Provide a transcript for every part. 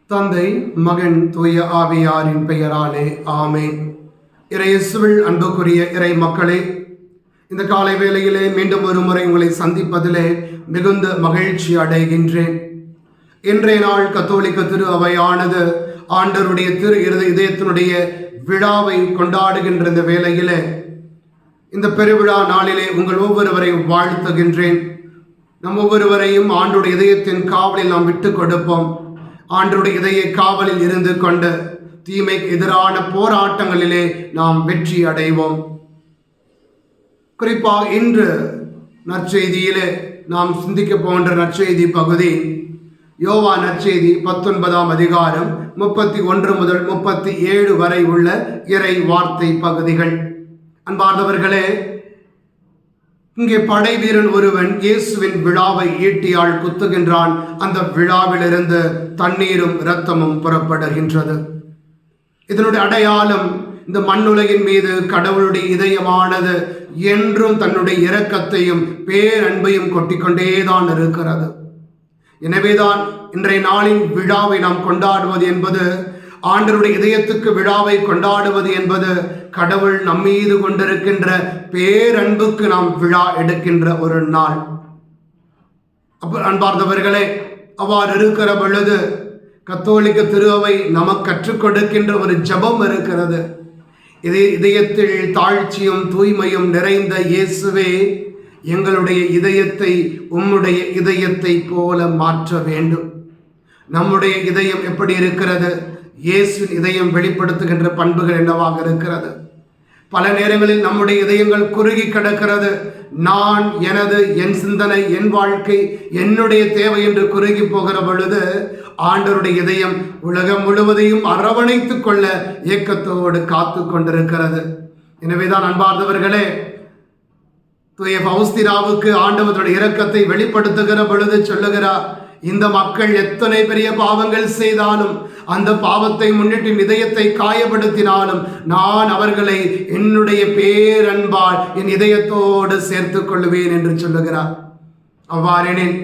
தந்தை, மகன், தூய ஆவியாரின் பெயராலே ஆமென். இயேசுவில் அன்புக்குரிய இறை மக்களே, இந்த காலை வேளையிலே மீண்டும் ஒரு முறை உங்களை சந்திப்பதிலே மிகுந்த மகிழ்ச்சி அடைகின்றேன். இன்றைய நாள் கத்தோலிக்க திரு அவையானது ஆண்டவருடைய திரு இதயத்தினுடைய விழாவை கொண்டாடுகின்ற இந்த வேளையிலே, இந்த பெருவிழா நாளிலே உங்கள் ஒவ்வொருவரையும் வாழ்த்துகின்றேன். நம் ஒவ்வொருவரையும் ஆண்டவருடைய இதயத்தின் காவலில் நாம் விட்டு கொடுப்போம். ஆண்டவருடைய இதய காவலில் இருந்து கொண்டு தீமைக்கு எதிரான போராட்டங்களிலே நாம் வெற்றி அடைவோம். குறிப்பாக இன்று நற்செய்தியிலே நாம் சிந்திக்க போன்ற நற்செய்தி பகுதி யோவான் நற்செய்தி 19ஆம் அதிகாரம் 31 முதல் 37 வரை உள்ள இறை வார்த்தை பகுதிகள். அன்பார்ந்தவர்களே, இங்கே படை வீரன் ஒருவன் இயேசுவின் விழாவை ஈட்டியால் குத்துகின்றான். அந்த விழாவிலிருந்து தண்ணீரும் இரத்தமும் புறப்படுகின்றது. இதனுடைய அடையாளம், இந்த மண்ணுலகின் மீது கடவுளுடைய இதயமானது என்றும் தன்னுடைய இரக்கத்தையும் பேரன்பையும் கொட்டிக்கொண்டேதான் இருக்கிறது. எனவேதான் இன்றைய நாளின் விழாவை நாம் கொண்டாடுவது என்பது, ஆண்டவருடைய இதயத்துக்கு விழாவை கொண்டாடுவது என்பது கடவுள் நம்மீது கொண்டிருக்கின்ற பேரன்புக்கு நாம் விழா எடுக்கின்ற ஒரு நாள். அன்பார்ந்தவர்களே, அவ்வாறு இருக்கிற பொழுது கத்தோலிக்க திருவை நமக்கு கற்றுக் கொடுக்கின்ற ஒரு ஜெபம் இருக்கிறது. இதயத்தில் தாழ்ச்சியும் தூய்மையும் நிறைந்த இயேசுவே, எங்களுடைய இதயத்தை உம்முடைய இதயத்தை போல மாற்ற வேண்டும். நம்முடைய இதயம் எப்படி இருக்கிறது? இயேசுவின் இதயம் வெளிப்படுத்துகின்ற பண்புகள் என்னவாக இருக்கிறது? பல நேரங்களில் நம்முடைய இதயங்கள் குறுகி கிடக்கிறது. நான், எனது, என் சிந்தனை, என் வாழ்க்கை, என்னுடைய தேவை என்று குறுகி போகிற பொழுது ஆண்டவருடைய இதயம் உலகம் முழுவதையும் அரவணைத்துக் கொள்ள ஏக்கத்தோடு காத்து கொண்டிருக்கிறது. எனவேதான் அன்பார்ந்தவர்களே, தூய பவுஸ்திராவுக்கு ஆண்டவருடைய இரக்கத்தை வெளிப்படுத்துகிற பொழுது சொல்லுகிறார், இந்த மக்கள் எத்தனை பெரிய பாவங்கள் செய்தாலும், அந்த பாவத்தை முன்னிட்டு இதயத்தை காயப்படுத்தினாலும், நான் அவர்களை என்னுடைய பேரன்பால் என் இதயத்தோடு சேர்த்துக் கொள்வேன் என்று சொல்லுகிறார். அவ்வாறெனில்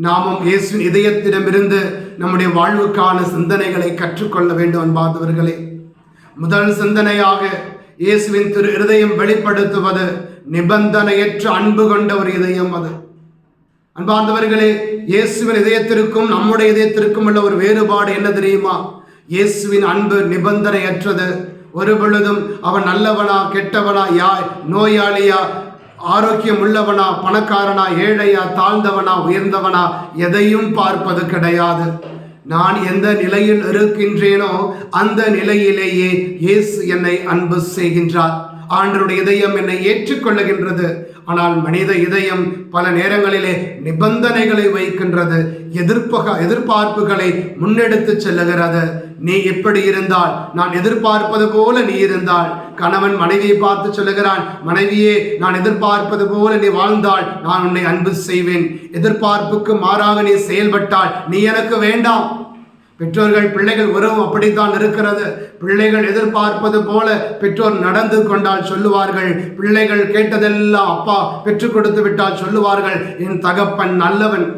நாமும் இயேசுவின் இதயத்திடமிருந்து நம்முடைய வாழ்வுக்கான சிந்தனைகளை கற்றுக்கொள்ள வேண்டும். அன்பார்ந்தவர்களே, முதல் சிந்தனையாக இயேசுவின் திரு இருதயம் வெளிப்படுத்துவது நிபந்தனையற்ற அன்பு கொண்ட ஒரு இதயம். அது அன்பார்ந்தவர்களே, இயேசுவின் இதயத்திற்கும் நம்முடைய இதயத்திற்கும் உள்ள ஒரு வேறுபாடு என்ன தெரியுமா? இயேசுவின் அன்பு நிபந்தனையற்றது. ஒரு பொழுதும் அவன் நல்லவனா, கெட்டவனா, நோயாளியா, ஆரோக்கியம் உள்ளவனா, பணக்காரனா, ஏழையா, தாழ்ந்தவனா, உயர்ந்தவனா, எதையும் பார்ப்பது கிடையாது. நான் எந்த நிலையில் இருக்கின்றேனோ அந்த நிலையிலேயே இயேசு என்னை அன்பு செய்கின்றார். ஆண்டவருடைய இதயம் என்னை ஏற்றுக்கொள்ளுகின்றது. ஆனால் மனித இதயம் பல நேரங்களிலே நிபந்தனைகளை வைக்கின்றது, எதிர்பார்ப்புகளை முன்னெடுத்து செல்லுகிறது. நீ எப்படி இருந்தால், நான் எதிர்பார்ப்பது போல நீ இருந்தால், கணவன் மனைவியை பார்த்து சொல்லுகிறான், மனைவியே, நான் எதிர்பார்ப்பது போல நீ வாழ்ந்தால் நான் உன்னை அன்பு செய்வேன். எதிர்பார்ப்புக்கு மாறாக நீ செயல்பட்டால் நீ எனக்கு வேண்டாம். பெற்றோர்கள் பிள்ளைகள் உறவும் அப்படித்தான் இருக்கிறது. பிள்ளைகள் எதிர்பார்ப்பது போல பெற்றோர் நடந்து கொண்டால் சொல்லுவார்கள், பிள்ளைகள் கேட்டதெல்லாம் அப்பா பெற்றுக் கொடுத்து விட்டால் சொல்லுவார்கள், என் தகப்பன் நல்லவன்.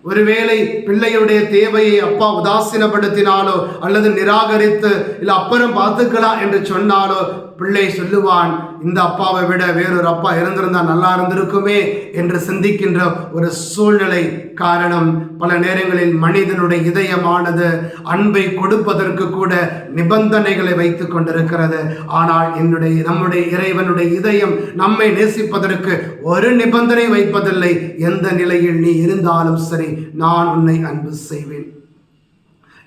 ஒருவேளை பிள்ளையுடைய தேவையை அப்பா உதாசீனப்படுத்தினாலோ அல்லது நிராகரித்து இல்லை அப்புறம் பார்த்துக்கலாம் என்று சொன்னாலோ பிள்ளை சொல்லுவான், இந்த அப்பாவை விட வேறொரு அப்பா இருந்திருந்தா நல்லா இருந்திருக்குமே என்று சிந்திக்கின்ற ஒரு சூழ்நிலை. காரணம், பல நேரங்களில் மனிதனுடைய இதயமானது அன்பை கொடுப்பதற்கு கூட நிபந்தனைகளை வைத்துக் கொண்டிருக்கிறது. ஆனால் நம்முடைய இறைவனுடைய இதயம் நம்மை நேசிப்பதற்கு ஒரு நிபந்தனை வைப்பதில்லை. எந்த நிலையில் நீ இருந்தாலும் சரி, நான் உன்னை அன்பு செய்வேன்.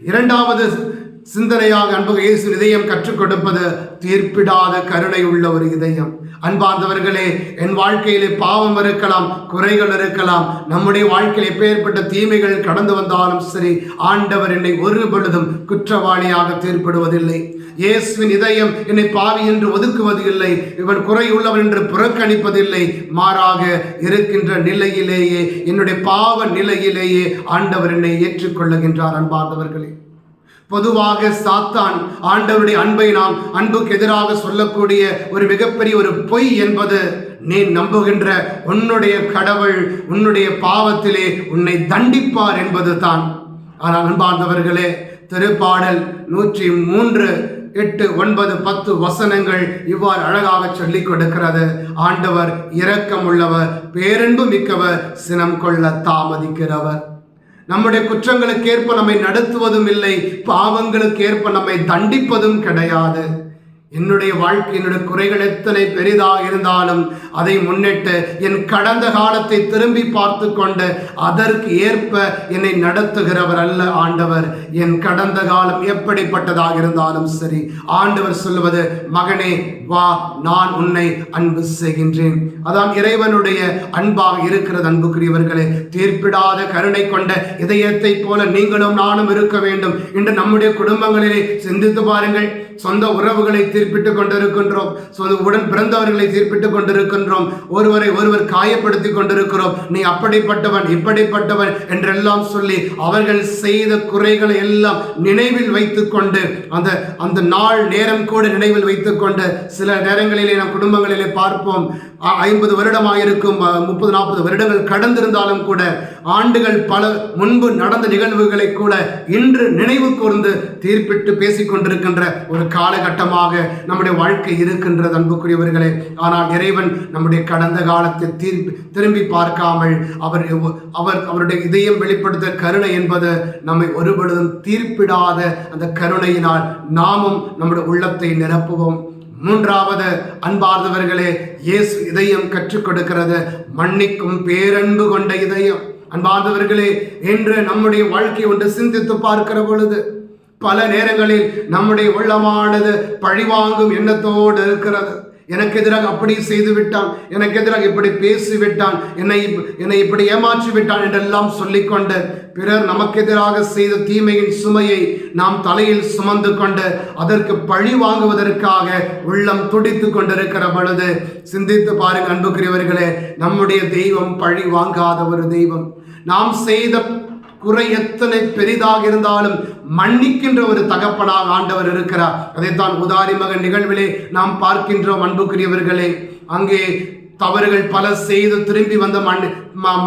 இரண்டாவது சிந்தனையாக அன்பு இயேசுவின் இதயம் கற்றுக் கொடுப்பது தீர்ப்பிடாத கருணை உள்ள ஒரு இதயம். அன்பார்ந்தவர்களே, என் வாழ்க்கையிலே பாவம் இருக்கலாம், குறைகள் இருக்கலாம், நம்முடைய வாழ்க்கையில் எப்பேற்பட்ட தீமைகள் கடந்து வந்தாலும் சரி, ஆண்டவர் என்னை ஒரு பொழுதும் குற்றவாளியாக தீர்ப்பிடுவதில்லை. இயேசுவின் இதயம் என்னை பாவி என்று ஒதுக்குவது இல்லை, இவன் குறை உள்ளவன் என்று புறக்கணிப்பதில்லை. மாறாக இருக்கின்ற நிலையிலேயே, என்னுடைய பாவ நிலையிலேயே ஆண்டவர் என்னை ஏற்றுக்கொள்ளுகின்றார். அன்பார்ந்தவர்களே, பொதுவாக சாத்தான் ஆண்டவருடைய அன்பை நாம் அன்புக்கு எதிராக சொல்லக்கூடிய ஒரு மிகப்பெரிய ஒரு பொய் என்பது, நீ நம்புகின்ற உன்னுடைய கடவுள் உன்னுடைய பாவத்திலே உன்னை தண்டிப்பார் என்பது தான். ஆனால் அன்பார்ந்தவர்களே, திருப்பாடல் 103 8, 9, 10 வசனங்கள் இவ்வாறு அழகாக சொல்லிக் கொடுக்கிறது. ஆண்டவர் இரக்கமுள்ளவர், பேரன்பு மிக்கவர், சினம் கொள்ள தாமதிக்கிறவர். நம்முடைய குற்றங்களுக்கு ஏற்ப நம்மை நடத்துவதும் இல்லை, பாவங்களுக்கு ஏற்ப நம்மை தண்டிப்பதும் கிடையாது. என்னுடைய வாழ்க்கையினுடைய குறைகள் எத்தனை பெரிதாக இருந்தாலும் அதை முன்னிட்டு என் கடந்த காலத்தை திரும்பி பார்த்து கொண்டு அதற்கு ஏற்ப என்னை நடத்துகிறவர் அல்ல ஆண்டவர். என் கடந்த காலம் எப்படிப்பட்டதாக இருந்தாலும் சரி, ஆண்டவர் சொல்லுவது, மகனே வா, நான் உன்னை அன்பு செய்கின்றேன். அதான் இறைவனுடைய அன்பாக இருக்கிறது. அன்புக்குரியவர்களே, தீர்ப்பிடாத கருணை கொண்ட இதயத்தை போல நீங்களும் நானும் இருக்க வேண்டும். இன்று நம்முடைய குடும்பங்களிலே சிந்தித்து பாருங்கள். சொந்த உறவுகளை தீர்ப்பிட்டுக் கொண்டிருக்கின்றோம், உடன் பிறந்தவர்களை தீர்ப்பிட்டுக் கொண்டிருக்கின்றோம், ஒருவரை ஒருவர் காயப்படுத்தி கொண்டிருக்கிறோம். நீ அப்படிப்பட்டவன், இப்படிப்பட்டவன் என்றெல்லாம் சொல்லி அவர்கள் செய்த குறைகளை எல்லாம் நினைவில் வைத்துக் கொண்டு அந்த நாள் நேரம் கூட நினைவில் வைத்துக் கொண்டு சில நேரங்களிலே நம் குடும்பங்களிலே பார்ப்போம், 50 வருடமாயிருக்கும், 30-40 வருடங்கள் கடந்திருந்தாலும் கூட ஆண்டுகள் பல முன்பு நடந்த நிகழ்வுகளை கூட இன்று நினைவு கூர்ந்து தீர்ப்பிட்டு பேசிக் கொண்டிருக்கின்ற ஒரு காலகட்டமாக நம்முடைய வாழ்க்கை இருக்கின்றது அன்புக்குரியவர்களே. ஆனால் இறைவன் நம்முடைய கடந்த காலத்தை திரும்பி பார்க்காமல் அவருடைய இதயம் வெளிப்படுத்த கருணை என்பது நம்மை ஒருபொழுதும் தீர்ப்பிடாத அந்த கருணையினால் நாமும் நம்முடைய உள்ளத்தை நிரப்புவோம். மூன்றாவது, அன்பார்ந்தவர்களே, இயேசு இதயம் கற்றுக் கொடுக்கிறது மன்னிக்கும் பேரன்பு கொண்ட இதயம். அன்பார்ந்தவர்களே, என்று நம்முடைய வாழ்க்கை ஒன்று சிந்தித்து பார்க்கிற பொழுது பல நேரங்களில் நம்முடைய உள்ளமானது பழிவாங்கும் எண்ணத்தோடு இருக்கிறது. எனக்கு எதிராக அப்படி செய்து விட்டான், எனக்கு எதிராக இப்படி பேசிவிட்டான், என்னை இப்படி ஏமாற்றி விட்டான் என்றெல்லாம் சொல்லிக்கொண்டு பிறர் நமக்கு எதிராக செய்த தீமையின் சுமையை நாம் தலையில் சுமந்து கொண்டு அதற்கு பழி வாங்குவதற்காக உள்ளம் துடித்து கொண்டிருக்கிற பொழுது சிந்தித்து பாருங்கள் அன்புக்குரியவர்களே, நம்முடைய தெய்வம் பழி வாங்காத ஒரு தெய்வம். நாம் செய்த குறை எத்தனை பெரிதாக இருந்தாலும் மன்னிக்கின்ற ஒரு தகப்பனாக ஆண்டவர் இருக்கிறார். அதைத்தான் உதாரி மகன் நிகழ்விலே நாம் பார்க்கின்றோம் அன்புக்குரியவர்களே. அங்கே தவறுகள் பல செய்து திரும்பி வந்த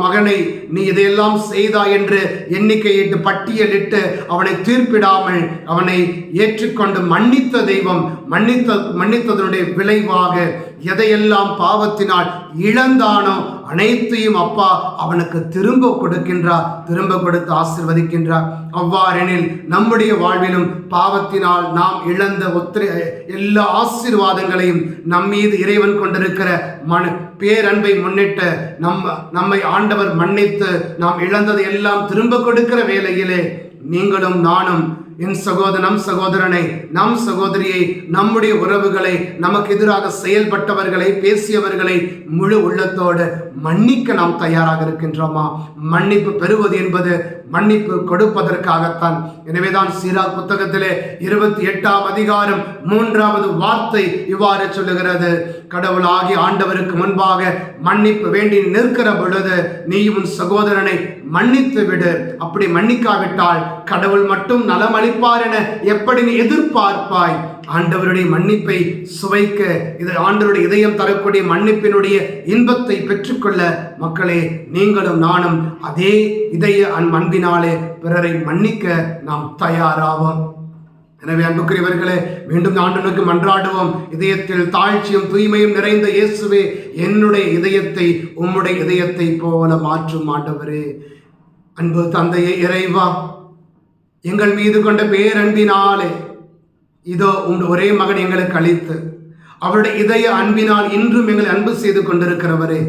மகனை நீ இதையெல்லாம் செய்தா என்று எண்ணிக்கையிட்டு பட்டியலிட்டு அவனை தீர்ப்பிடாமல் அவனை ஏற்றுக்கொண்டு மன்னித்த தெய்வம். மன்னித்ததனுடைய விளைவாக எதையெல்லாம் பாவத்தினால் இழந்தானோ அனைத்தையும் அப்பா அவனுக்கு திரும்ப கொடுக்கின்றார், திரும்ப கொடுத்து ஆசீர்வதிக்கின்றார். அவ்வாறெனில் நம்முடைய வாழ்விலும் பாவத்தினால் நாம் இழந்த எல்லா ஆசீர்வாதங்களையும் நம்மீது இறைவன் கொண்டிருக்கிற பேரன்பை முன்னிட்டு நம்மை ஆண்டவர் மன்னித்து நாம் இழந்ததை எல்லாம் திரும்ப கொடுக்கிற வேளையிலே நீங்களும் நானும் என் நம் சகோதரனை, நம் சகோதரியை, நம்முடைய உறவுகளை, நமக்கு எதிராக செயல்பட்டவர்களை, பேசியவர்களை முழு உள்ளத்தோடு மன்னிக்க நாம் தயாராக இருக்கின்றோமா? மன்னிப்பு பெறுவது என்பது மன்னிப்பு கொடுப்பதற்காகத்தான். எனவேதான் சீராக் புத்தகத்திலே 28ஆம் அதிகாரம் 3வது வார்த்தை இவ்வாறு சொல்லுகிறது, கடவுளாகி ஆண்டவருக்கு முன்பாக மன்னிப்பு வேண்டி நிற்கிற பொழுது நீ உன் சகோதரனை மன்னித்து விடு. அப்படி மன்னிக்காவிட்டால் கடவுள் மட்டும் நலமளிப்பார் என எப்படி நீ எதிர்பார்ப்பாய்? ஆண்டவருடைய மன்னிப்பை சுவைக்க, ஆண்டவருடைய இதயம் தரக்கூடிய மன்னிப்பினுடைய இன்பத்தை பெற்றுக்கொள்ள மக்களே, நீங்களும் நானும் அதே இதய அன்பினாலே பிறரை மன்னிக்க நாம் தயாராவோம். எனவே அன்புக்குரியவர்களே, மீண்டும் ஆண்டவருக்கு மன்றாடுவோம். இதயத்தில் தாழ்ச்சியும் தூய்மையும் நிறைந்த இயேசுவே, என்னுடைய இதயத்தை உம்முடைய இதயத்தை போல மாற்றும் ஆண்டவரே. அன்பு தந்தையே இறைவா, எங்கள் மீது கொண்ட பேரன்பினாலே இதோ ஒரே மகன் எங்களுக்கு அளித்து அவருடைய இதய அன்பினால் இன்றும் எங்களை அன்பு செய்து கொண்டிருக்கிறவரே,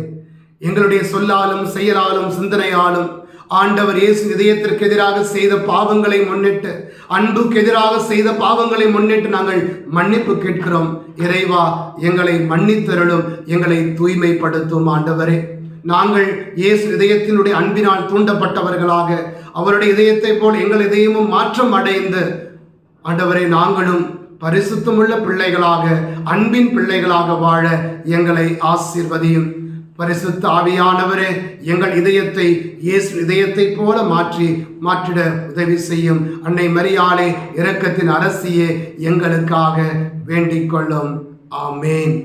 எங்களுடைய சொல்லாலும் செயலாலும் சிந்தனையாலும் ஆண்டவர் இயேசு இதயத்திற்கு எதிராக செய்த பாவங்களை முன்னிட்டு, அன்புக்கு எதிராக செய்த பாவங்களை முன்னிட்டு நாங்கள் மன்னிப்பு கேட்கிறோம். இறைவா, எங்களை மன்னித்தருளும், எங்களை தூய்மைப்படுத்தும் ஆண்டவரே. நாங்கள் இயேசு இதயத்தினுடைய அன்பினால் தூண்டப்பட்டவர்களாக அவருடைய இதயத்தை போல் எங்கள் இதயமும் மாற்றம் அடைந்து ஆண்டவரை நாங்களும் பரிசுத்தமுள்ள பிள்ளைகளாக, அன்பின் பிள்ளைகளாக வாழ எங்களை ஆசீர்வதியும். பரிசுத்த ஆவியானவரே, எங்கள் இதயத்தை இயேசு இதயத்தை போல மாற்றிட உதவி செய்யும். அன்னை மரியாளே, இரக்கத்தின் அரசியே, எங்களுக்காக வேண்டிக் கொள்ளும். ஆமேன்.